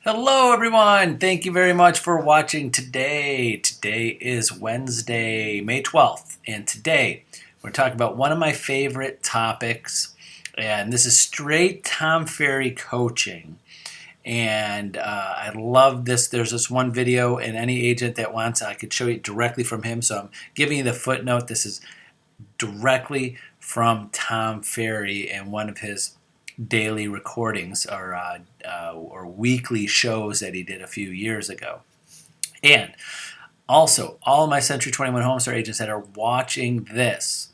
Hello, everyone. Thank you very much for watching today. Today is Wednesday, May 12th, and today we're talking about one of my favorite topics, and this is straight Tom Ferry coaching. And I love this. There's this one video, and any agent that wants, I could show you directly from him. So I'm giving you the footnote. This is directly from Tom Ferry and one of his daily recordings or weekly shows that he did a few years ago. And also, all of my Century 21 Homestar agents that are watching this,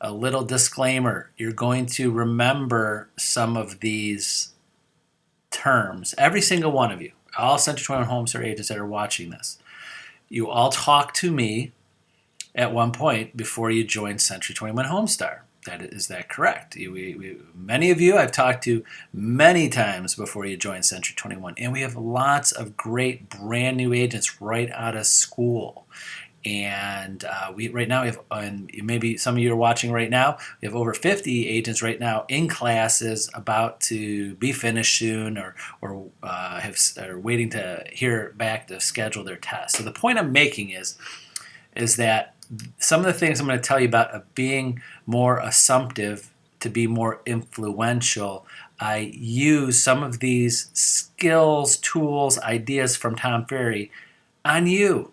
a little disclaimer, you're going to remember some of these terms. Every single one of you, all Century 21 Homestar agents that are watching this, you all talk to me at one point before you joined Century 21 Homestar. Is that correct? Many of you I've talked to many times before you joined Century 21, and we have lots of great brand new agents right out of school. And we right now we have, and maybe some of you are watching right now, we have over 50 agents right now in classes about to be finished soon, or are waiting to hear back to schedule their test. So the point I'm making is that some of the things I'm going to tell you about being more assumptive to be more influential, I use some of these skills, tools, ideas from Tom Ferry on you.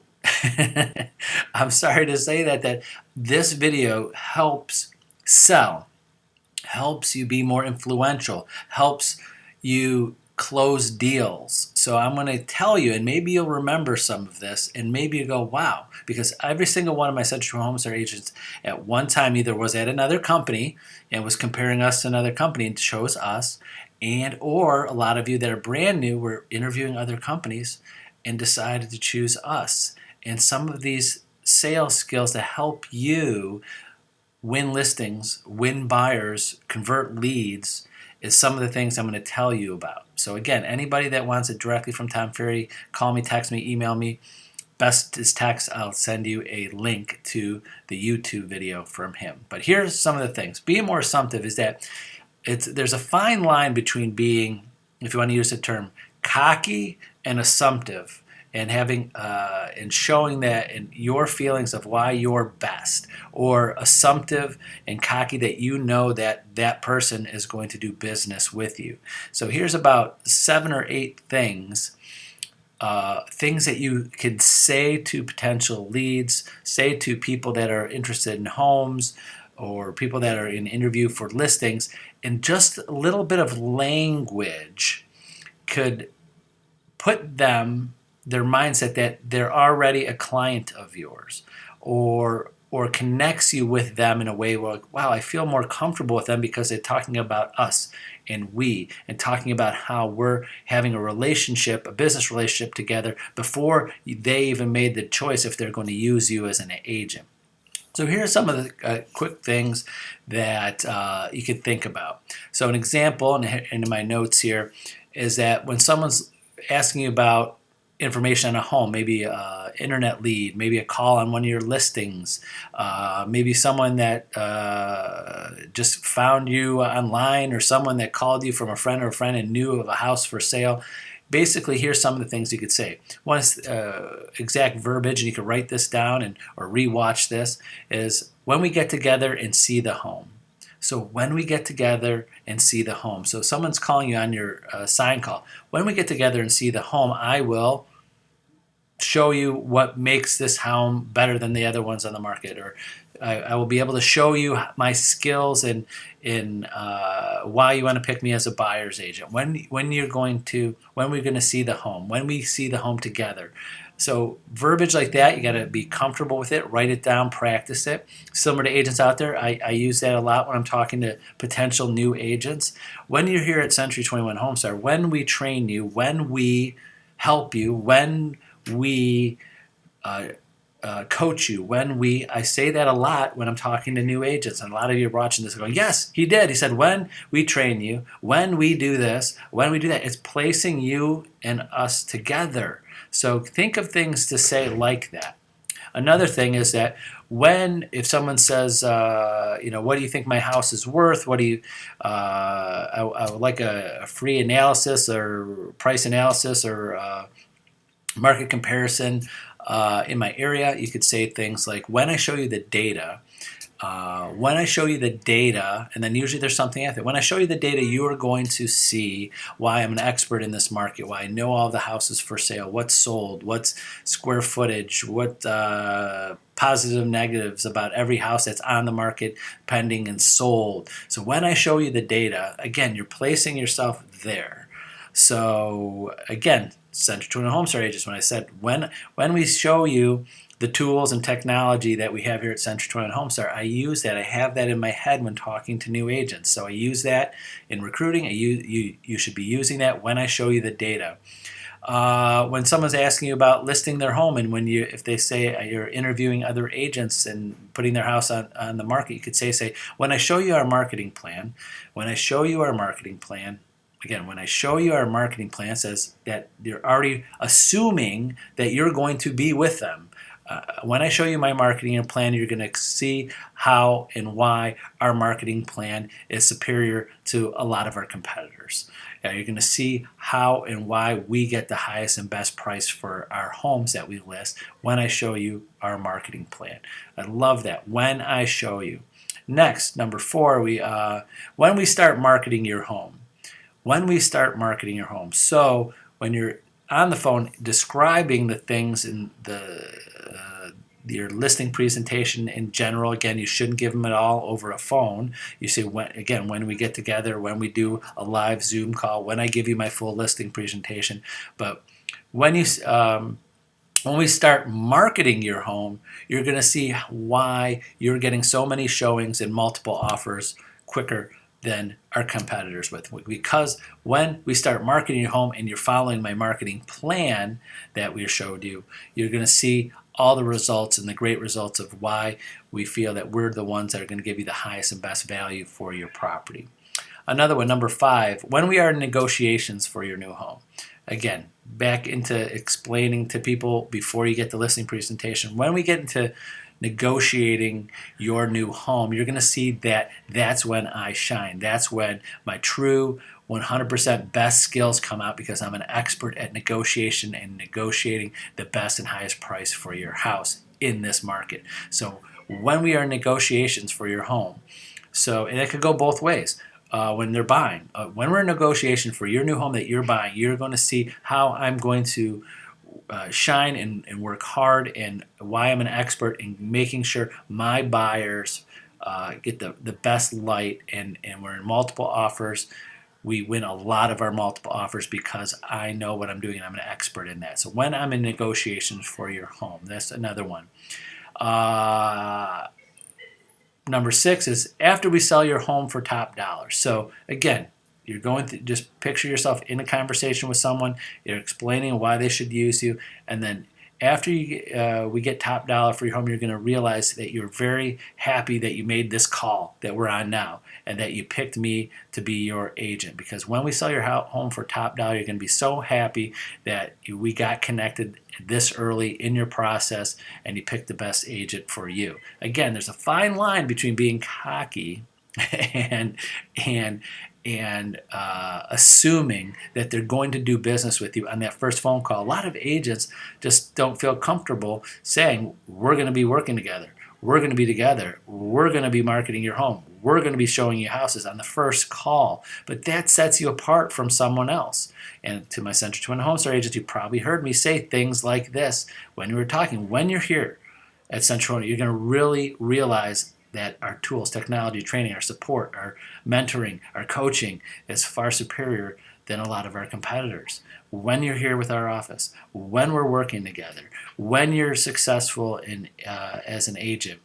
I'm sorry to say that this video helps sell, helps you be more influential, helps you close deals. So I'm going to tell you, and maybe you'll remember some of this, and maybe you go, wow, because every single one of my Century Homestar agents at one time either was at another company and was comparing us to another company and chose us, and or a lot of you that are brand new were interviewing other companies and decided to choose us. And some of these sales skills to help you win listings, win buyers, convert leads is some of the things I'm going to tell you about. So again, anybody that wants it directly from Tom Ferry, call me, text me, email me. Best is text. I'll send you a link to the YouTube video from him. But here's some of the things. Being more assumptive is that there's a fine line between being, if you want to use the term, cocky and assumptive, and having and showing that in your feelings of why you're best, or assumptive and cocky that you know that that person is going to do business with you. So here's about 7 or 8 things that you can say to potential leads, say to people that are interested in homes, or people that are in interview for listings, and just a little bit of language could put their mindset that they're already a client of yours, or connects you with them in a way where, like, wow, I feel more comfortable with them because they're talking about us and we, and talking about how we're having a relationship, a business relationship together before they even made the choice if they're going to use you as an agent. So here are some of the quick things that you could think about. So an example, and in my notes here, is that when someone's asking you about information on a home, maybe an internet lead, maybe a call on one of your listings, maybe someone that just found you online, or someone that called you from a friend and knew of a house for sale. Basically, here's some of the things you could say. One is exact verbiage, and you could write this down or rewatch this, is when we get together and see the home. So when we get together and see the home. So someone's calling you on your sign call. When we get together and see the home, I will show you what makes this home better than the other ones on the market, or I will be able to show you my skills in why you want to pick me as a buyer's agent. When we're going to see the home, when we see the home together. So verbiage like that, you got to be comfortable with it. Write it down, practice it. Similar to agents out there, I use that a lot when I'm talking to potential new agents. When you're here at Century 21 Homestar, when we train you, when we help you, when we coach you, I say that a lot when I'm talking to new agents, and a lot of you are watching this going, yes, he did. He said, when we train you, when we do this, when we do that. It's placing you and us together. So think of things to say like that. Another thing is that if someone says, what do you think my house is worth? What do you, I would like a free analysis or price analysis or market comparison in my area. You could say things like, when I show you the data, and then usually there's something after. When I show you the data, you are going to see why I'm an expert in this market, why I know all the houses for sale, what's sold, what's square footage, what positive and negatives about every house that's on the market, pending, and sold. So when I show you the data, again, you're placing yourself there. So again, Central Twin and Home Star agents, when I said, when we show you the tools and technology that we have here at Central Twin and Home Star, I use that. I have that in my head when talking to new agents. So I use that in recruiting. You should be using that when I show you the data. When someone's asking you about listing their home, and if they say you're interviewing other agents and putting their house on the market, you could say, when I show you our marketing plan, when I show you our marketing plan, again, when I show you our marketing plan, says that you're already assuming that you're going to be with them. When I show you my marketing plan, you're going to see how and why our marketing plan is superior to a lot of our competitors. You're going to see how and why we get the highest and best price for our homes that we list when I show you our marketing plan. I love that, when I show you. Next, number 4, when we start marketing your home. When we start marketing your home. So when you're on the phone describing the things in your listing presentation in general, again, you shouldn't give them it all over a phone. You say, when we get together, when we do a live Zoom call, when I give you my full listing presentation. But when we start marketing your home, you're going to see why you're getting so many showings and multiple offers quicker than our competitors because when we start marketing your home and you're following my marketing plan that we showed you, you're going to see all the results and the great results of why we feel that we're the ones that are going to give you the highest and best value for your property. Another one, number 5, when we are in negotiations for your new home. Again, back into explaining to people before you get the listing presentation. When we get into negotiating your new home, you're going to see that that's when I shine. That's when my true 100% best skills come out, because I'm an expert at negotiation and negotiating the best and highest price for your house in this market. So when we are in negotiations for your home, and it could go both ways. When they're buying, when we're in negotiation for your new home that you're buying, you're going to see how I'm going to shine and work hard, and why I'm an expert in making sure my buyers get the best light, and we're in multiple offers. We win a lot of our multiple offers because I know what I'm doing and I'm an expert in that. So when I'm in negotiations for your home, that's another one. Number 6 is after we sell your home for top dollar. So again, you're going to just picture yourself in a conversation with someone. You're explaining why they should use you, and then after we get top dollar for your home, you're going to realize that you're very happy that you made this call that we're on now, and that you picked me to be your agent. Because when we sell your home for top dollar, you're going to be so happy that we got connected this early in your process, and you picked the best agent for you. Again, there's a fine line between being cocky and assuming that they're going to do business with you on that first phone call. A lot of agents just don't feel comfortable saying, we're going to be working together, we're going to be together, we're going to be marketing your home, we're going to be showing you houses on the first call. But that sets you apart from someone else. And to my Central Twin Home Star agents, you probably heard me say things like this when we were talking. When you're here at Central, you're going to really realize that our tools, technology, training, our support, our mentoring, our coaching is far superior than a lot of our competitors. When you're here with our office, when we're working together, when you're successful as an agent,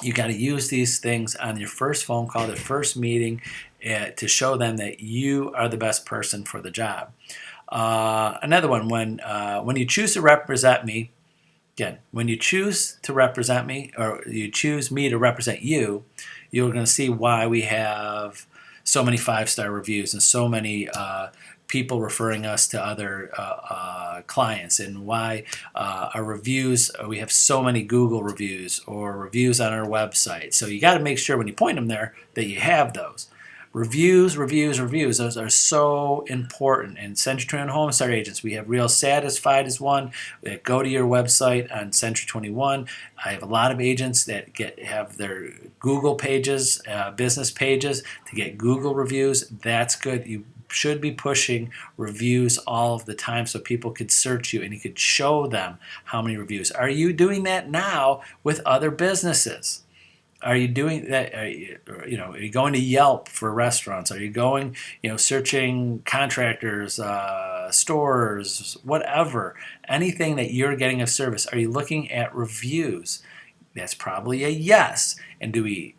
you got to use these things on your first phone call, the first meeting, to show them that you are the best person for the job. Another one, when you choose to represent me, again, when you choose to represent me, or you choose me to represent you, you're going to see why we have so many 5-star reviews and so many people referring us to other clients, and why our reviews, we have so many Google reviews or reviews on our website. So you got to make sure when you point them there that you have those. Reviews, reviews, reviews. Those are so important. And Century 21 Home Star agents, we have Real Satisfied as one. Go to your website on Century 21. I have a lot of agents that have their Google pages, business pages, to get Google reviews. That's good. You should be pushing reviews all of the time so people could search you and you could show them how many reviews. Are you doing that now with other businesses? Are you doing that? Are you going to Yelp for restaurants? Are you going, searching contractors, stores, whatever, anything that you're getting a service? Are you looking at reviews? That's probably a yes. And do we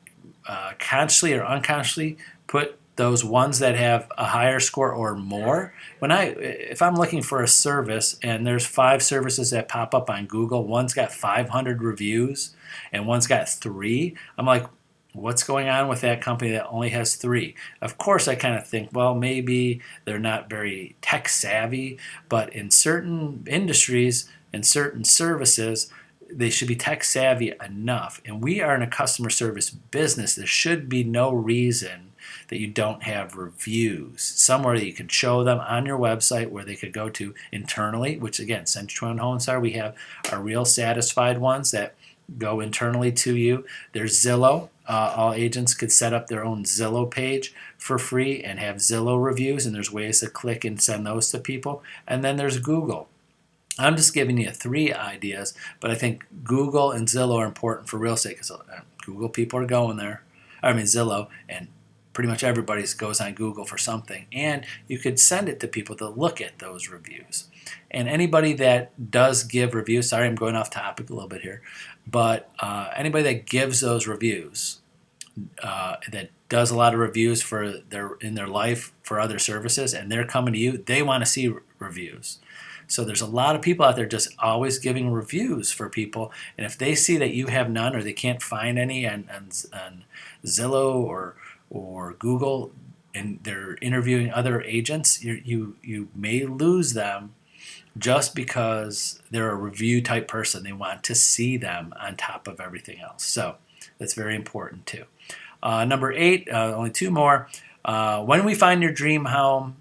consciously or unconsciously put those ones that have a higher score or more? If I'm looking for a service and there's 5 services that pop up on Google, one's got 500 reviews and one's got 3, I'm like, what's going on with that company that only has 3? Of course, I kind of think, well, maybe they're not very tech savvy, but in certain industries and certain services, they should be tech savvy enough. And we are in a customer service business. There should be no reason that you don't have reviews somewhere that you can show them on your website, where they could go to internally, which again, Century 21 Home Star, we have our Real Satisfied ones that go internally to you. There's Zillow. All agents could set up their own Zillow page for free and have Zillow reviews, and there's ways to click and send those to people. And then there's Google. I'm just giving you 3 ideas, but I think Google and Zillow are important for real estate because Google people are going there. Zillow, and pretty much everybody goes on Google for something. And you could send it to people to look at those reviews. And anybody that does give reviews, sorry, I'm going off topic a little bit here, but anybody that gives those reviews, that does a lot of reviews in their life for other services, and they're coming to you, they want to see reviews. So there's a lot of people out there just always giving reviews for people, and if they see that you have none or they can't find any on Zillow or Google, and they're interviewing other agents, you may lose them just because they're a review type person. They want to see them on top of everything else. So that's very important too. Number 8, only 2 more. When we find your dream home,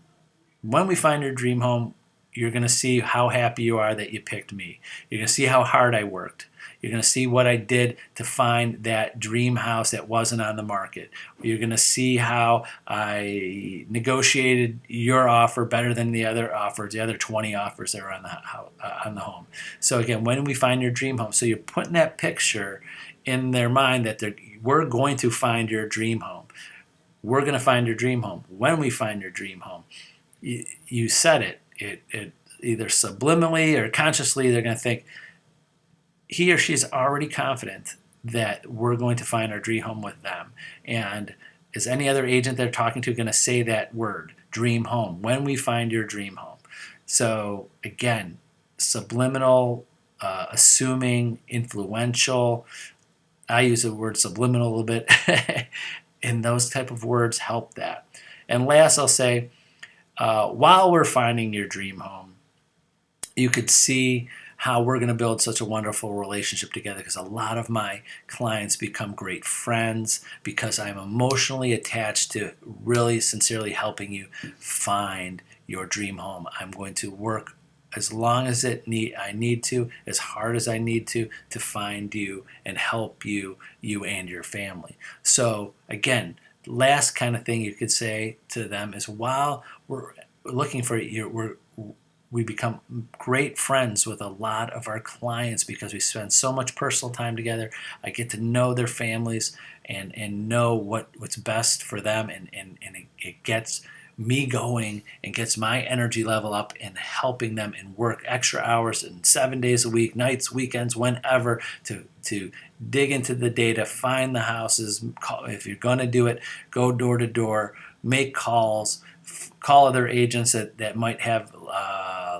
you're going to see how happy you are that you picked me. You're going to see how hard I worked. You're going to see what I did to find that dream house that wasn't on the market. You're going to see how I negotiated your offer better than the other offers, the other 20 offers that are on the home. So again, when we find your dream home, so you're putting that picture in their mind that we're going to find your dream home. We're going to find your dream home. When we find your dream home, you said it. It either subliminally or consciously, they're going to think he or she is already confident that we're going to find our dream home with them. And is any other agent they're talking to going to say that word, dream home, when we find your dream home? So again, subliminal, assuming, influential. I use the word subliminal a little bit. And those type of words help that. And last, I'll say, while we're finding your dream home, you could see how we're going to build such a wonderful relationship together, because a lot of my clients become great friends because I'm emotionally attached to really sincerely helping you find your dream home. I'm going to work as long as I need to, as hard as I need to find you and help you and your family. So again, last kind of thing you could say to them is, while we're looking for you, we become great friends with a lot of our clients because we spend so much personal time together. I get to know their families and know what's best for them, and it gets me going and gets my energy level up in helping them and work extra hours and 7 days a week, nights, weekends, whenever, to dig into the data, find the houses. If you're going to do it, go door to door, make calls, call other agents that might have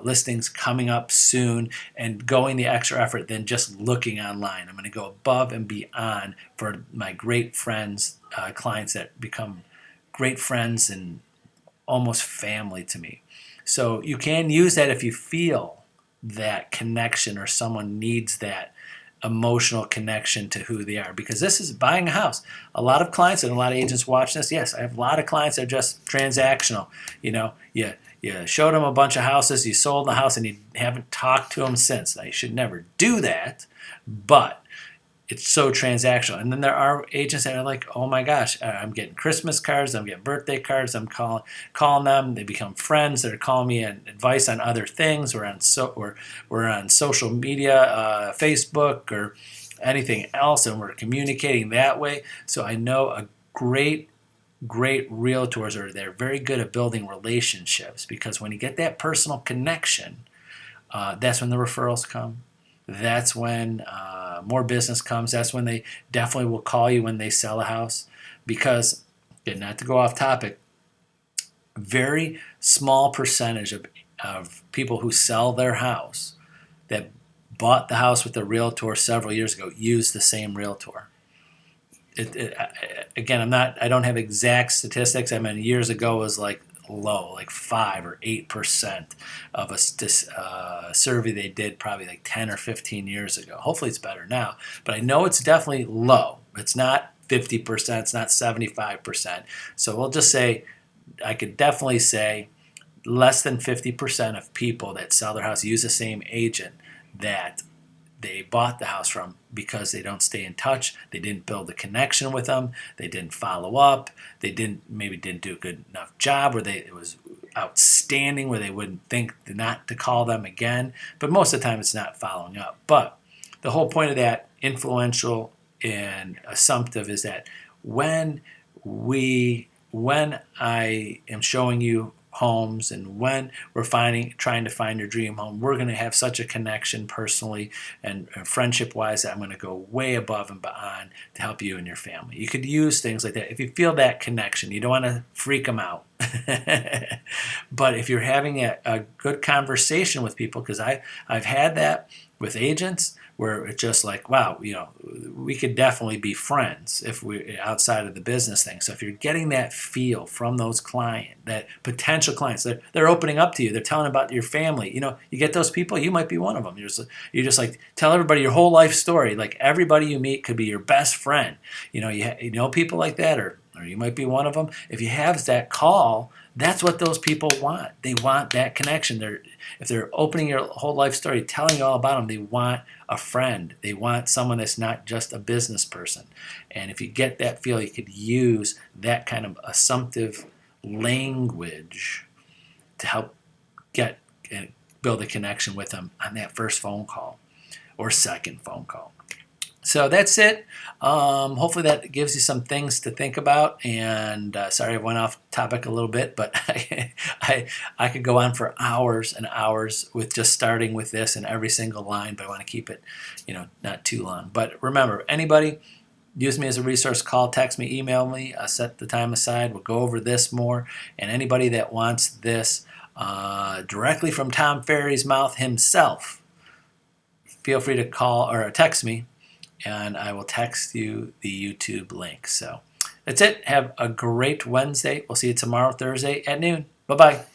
listings coming up soon, and going the extra effort than just looking online. I'm going to go above and beyond for my great friends, clients that become great friends and almost family to me. So you can use that if you feel that connection or someone needs that emotional connection to who they are, because this is buying a house. A lot of clients and a lot of agents watch this. Yes, I have a lot of clients that are just transactional. You showed them a bunch of houses, you sold the house, and you haven't talked to them since. Now, you should never do that, but it's so transactional. And then there are agents that are like, oh my gosh, I'm getting Christmas cards, I'm getting birthday cards, I'm calling them, they become friends, they're calling me advice on other things. We're on social media, Facebook or anything else, and we're communicating that way. So I know a great realtors they're very good at building relationships, because when you get that personal connection, that's when the referrals come. That's when more business comes. That's when they definitely will call you when they sell a house. Because, again, not to go off topic, very small percentage of people who sell their house that bought the house with the realtor several years ago use the same realtor. Again, I don't have exact statistics. I mean, years ago it was like low, like 5 or 8% of a survey they did probably like 10 or 15 years ago. Hopefully it's better now, but I know it's definitely low. It's not 50%, it's not 75%. So we'll just say, I could definitely say less than 50% of people that sell their house use the same agent that they bought the house from, because they don't stay in touch, they didn't build a connection with them, they didn't follow up, they maybe didn't do a good enough job, or it was outstanding where they wouldn't think not to call them again. But most of the time it's not following up. But the whole point of that influential and assumptive is that when I am showing you homes, and when we're trying to find your dream home, we're going to have such a connection personally and friendship wise that I'm going to go way above and beyond to help you and your family. You could use things like that if you feel that connection. You don't want to freak them out. But if you're having a good conversation with people, because I've had that with agents where it's just like, wow, we could definitely be friends if we outside of the business thing. So if you're getting that feel from those that potential clients, they're opening up to you, they're telling about your family. You get those people, you might be one of them. You're just like, tell everybody your whole life story. Like, everybody you meet could be your best friend. You know people like that, or you might be one of them. If you have that call, that's what those people want. They want that connection. If they're opening your whole life story, telling you all about them, they want a friend. They want someone that's not just a business person. And if you get that feel, you could use that kind of assumptive language to help build a connection with them on that first phone call or second phone call. So that's it. Hopefully that gives you some things to think about. And sorry I went off topic a little bit, but I could go on for hours and hours with just starting with this and every single line, but I want to keep it, not too long. But remember, anybody, use me as a resource, call, text me, email me. I'll set the time aside. We'll go over this more. And anybody that wants this directly from Tom Ferry's mouth himself, feel free to call or text me, and I will text you the YouTube link. So that's it. Have a great Wednesday. We'll see you tomorrow, Thursday at noon. Bye-bye.